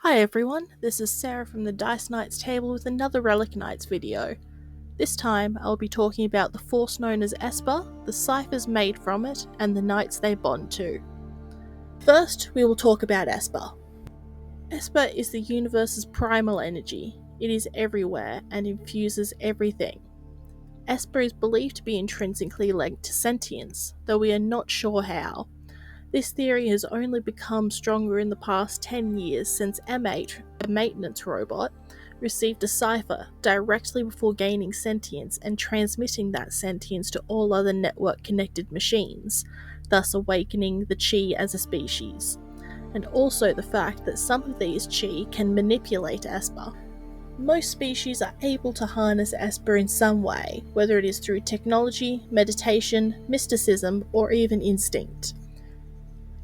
Hi everyone, this is Sarah from the Dice Knights table with another Relic Knights video. This time I'll be talking about the force known as Esper, the Cyphers made from it, and the knights they bond to. First, we will talk about Esper. Esper is the universe's primal energy. It is everywhere and infuses everything. Esper is believed to be intrinsically linked to sentience, though we are not sure how. This theory has only become stronger in the past 10 years since M8, a maintenance robot, received a cipher directly before gaining sentience and transmitting that sentience to all other network-connected machines, thus awakening the Chi as a species, and also the fact that some of these Chi can manipulate Esper. Most species are able to harness Esper in some way, whether it is through technology, meditation, mysticism, or even instinct.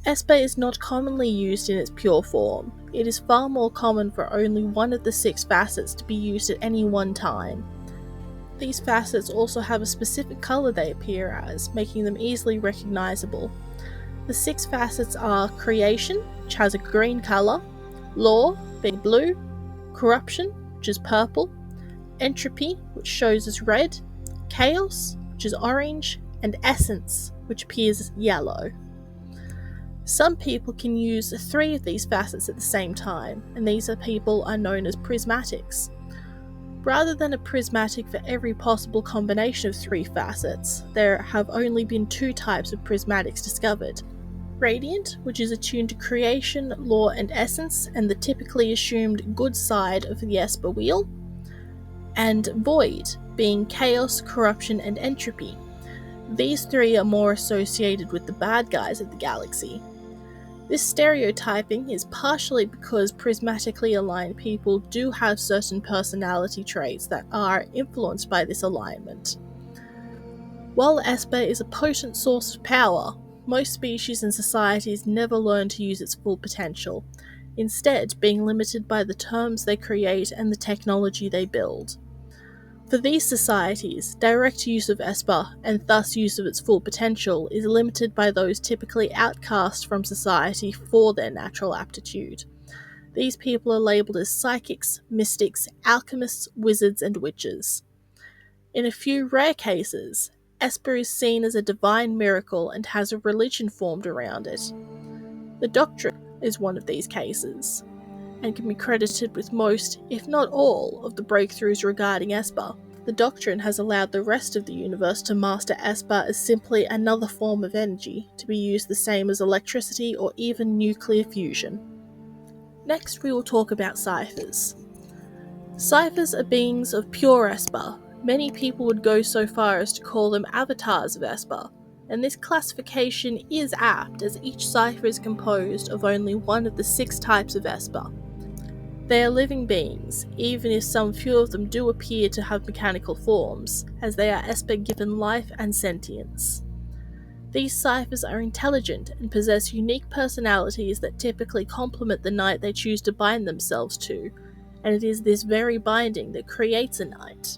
Esper is not commonly used in its pure form. It is far more common for only one of the 6 facets to be used at any one time. These facets also have a specific colour they appear as, making them easily recognisable. The 6 facets are Creation, which has a green colour, Law, being blue, Corruption, which is purple, Entropy, which shows as red, Chaos, which is orange, and Essence, which appears as yellow. Some people can use 3 of these facets at the same time, and these people are known as prismatics. Rather than a prismatic for every possible combination of 3 facets, there have only been 2 types of prismatics discovered. Radiant, which is attuned to creation, law, and essence, and the typically assumed good side of the Esper wheel, and Void, being chaos, corruption, and entropy. These 3 are more associated with the bad guys of the galaxy. This stereotyping is partially because prismatically aligned people do have certain personality traits that are influenced by this alignment. While Esper is a potent source of power, most species and societies never learn to use its full potential, instead being limited by the terms they create and the technology they build. For these societies, direct use of Esper, and thus use of its full potential, is limited by those typically outcast from society for their natural aptitude. These people are labelled as psychics, mystics, alchemists, wizards, and witches. In a few rare cases, Esper is seen as a divine miracle and has a religion formed around it. The Doctrine is one of these cases, and can be credited with most, if not all, of the breakthroughs regarding Esper. The Doctrine has allowed the rest of the universe to master Esper as simply another form of energy, to be used the same as electricity or even nuclear fusion. Next we will talk about Cyphers. Cyphers are beings of pure Esper. Many people would go so far as to call them avatars of Esper, and this classification is apt as each cipher is composed of only one of the 6 types of Esper. They are living beings, even if some few of them do appear to have mechanical forms, as they are Esper given life and sentience. These ciphers are intelligent and possess unique personalities that typically complement the knight they choose to bind themselves to, and it is this very binding that creates a knight.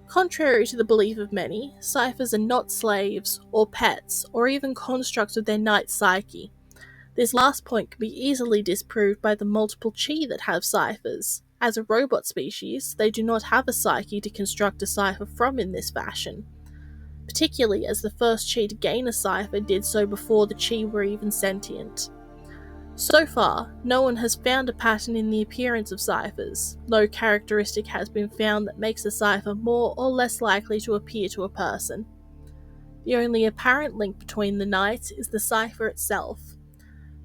Contrary to the belief of many, ciphers are not slaves, or pets, or even constructs of their knight's psyche. This last point can be easily disproved by the multiple Chi that have ciphers. As a robot species, they do not have a psyche to construct a cipher from in this fashion, particularly as the first Chi to gain a cipher did so before the Chi were even sentient. So far, no one has found a pattern in the appearance of ciphers. No characteristic has been found that makes a cipher more or less likely to appear to a person. The only apparent link between the knights is the cipher itself.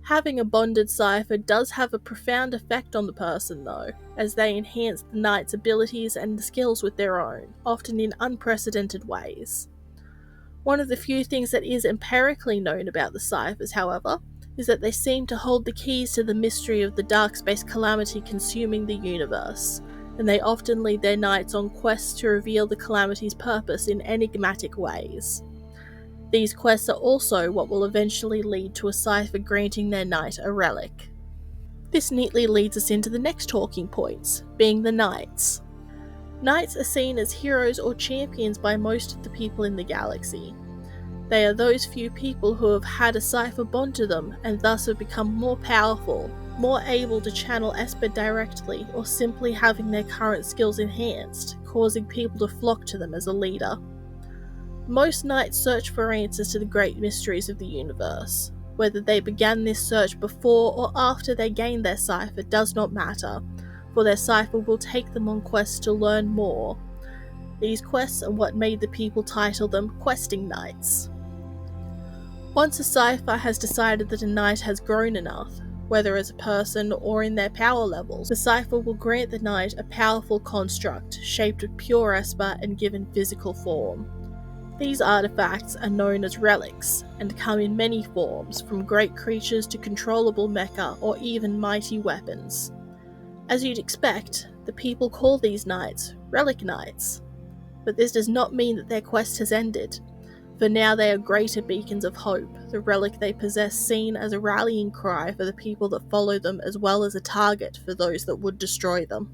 Having a bonded cipher does have a profound effect on the person though, as they enhance the knight's abilities and skills with their own, often in unprecedented ways. One of the few things that is empirically known about the ciphers, however, is that they seem to hold the keys to the mystery of the dark space calamity consuming the universe, and they often lead their knights on quests to reveal the calamity's purpose in enigmatic ways. These quests are also what will eventually lead to a cipher granting their knight a relic. This neatly leads us into the next talking points, being the knights. Knights are seen as heroes or champions by most of the people in the galaxy. They are those few people who have had a Cypher bond to them and thus have become more powerful, more able to channel Esper directly, or simply having their current skills enhanced, causing people to flock to them as a leader. Most knights search for answers to the great mysteries of the universe. Whether they began this search before or after they gained their Cypher does not matter, for their Cypher will take them on quests to learn more. These quests are what made the people title them questing knights. Once a Cypher has decided that a knight has grown enough, whether as a person or in their power levels, the Cypher will grant the knight a powerful construct shaped of pure Esper and given physical form. These artifacts are known as relics, and come in many forms, from great creatures to controllable mecha or even mighty weapons. As you'd expect, the people call these knights Relic Knights, but this does not mean that their quest has ended, for now they are greater beacons of hope, the relic they possess seen as a rallying cry for the people that follow them as well as a target for those that would destroy them.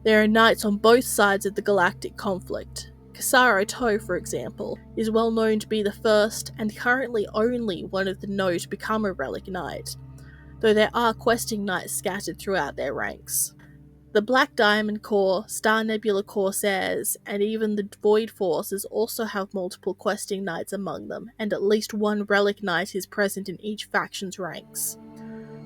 There are knights on both sides of the galactic conflict. Kasaro To, for example, is well known to be the first and currently only one of the No to become a Relic Knight, though there are questing knights scattered throughout their ranks. The Black Diamond Corps, Star Nebula Corsairs, and even the Void Forces also have multiple questing knights among them, and at least one Relic Knight is present in each faction's ranks.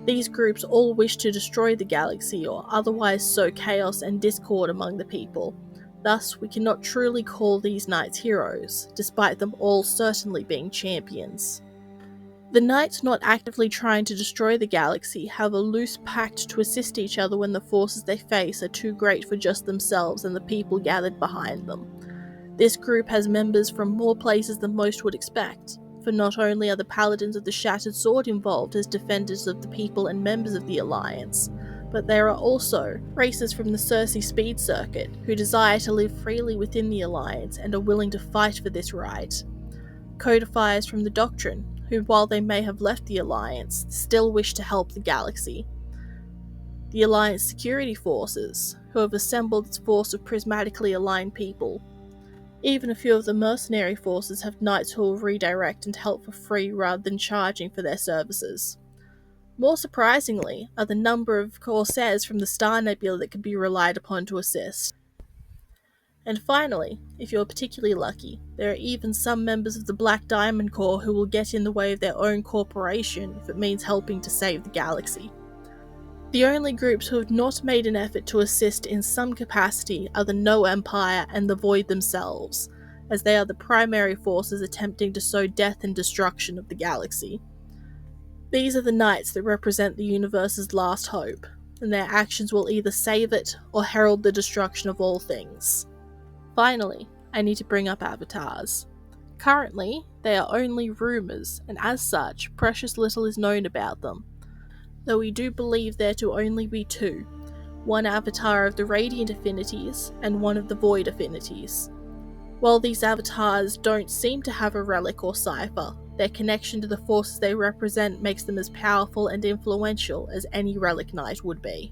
These groups all wish to destroy the galaxy or otherwise sow chaos and discord among the people. Thus, we cannot truly call these knights heroes, despite them all certainly being champions. The knights not actively trying to destroy the galaxy have a loose pact to assist each other when the forces they face are too great for just themselves and the people gathered behind them. This group has members from more places than most would expect, for not only are the Paladins of the Shattered Sword involved as defenders of the people and members of the Alliance, but there are also racers from the Circe Speed Circuit who desire to live freely within the Alliance and are willing to fight for this right. Codifiers from the Doctrine, who, while they may have left the Alliance, still wish to help the galaxy. The Alliance security forces, who have assembled its force of prismatically aligned people. Even a few of the mercenary forces have knights who will redirect and help for free rather than charging for their services. More surprisingly are the number of Corsairs from the Star Nebula that can be relied upon to assist. And finally, if you're particularly lucky, there are even some members of the Black Diamond Corps who will get in the way of their own corporation if it means helping to save the galaxy. The only groups who have not made an effort to assist in some capacity are the No Empire and the Void themselves, as they are the primary forces attempting to sow death and destruction of the galaxy. These are the knights that represent the universe's last hope, and their actions will either save it or herald the destruction of all things. Finally, I need to bring up avatars. Currently, they are only rumours, and as such, precious little is known about them, though we do believe there to only be two, one avatar of the Radiant Affinities and one of the Void Affinities. While these avatars don't seem to have a relic or cipher, their connection to the forces they represent makes them as powerful and influential as any Relic Knight would be.